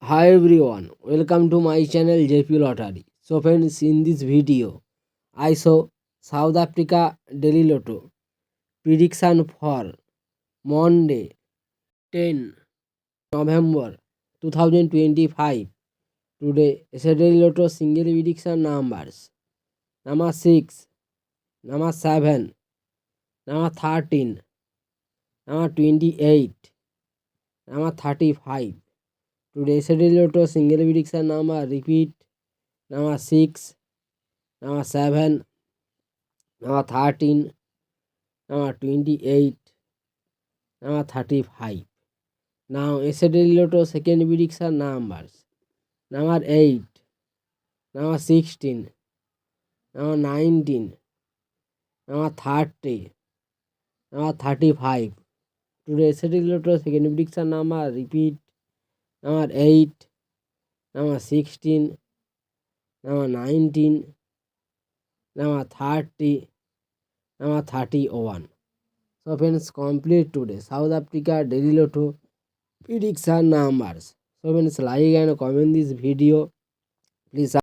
Hi everyone, welcome to my channel JP Lottery. So friends, in this video, I saw South Africa Daily Lotto prediction for Monday 10 November 2025. Today, Daily Lotto single prediction numbers. Number 6, number 7, number 13, number 28, number 35. Today, Daily Lotto single prediction number repeat. Number 6, number 7, number 13, number 28, number 35. Now yesterday Lotto second prediction numbers. Number 8, number 16, number 19, number 30, number 35. Today yesterday Lotto second prediction number repeat. Number 8, number 16, number 19, number 30, number 31. So friends, complete today South Africa Daily Lotto prediction numbers. So friends, like and comment this video. Please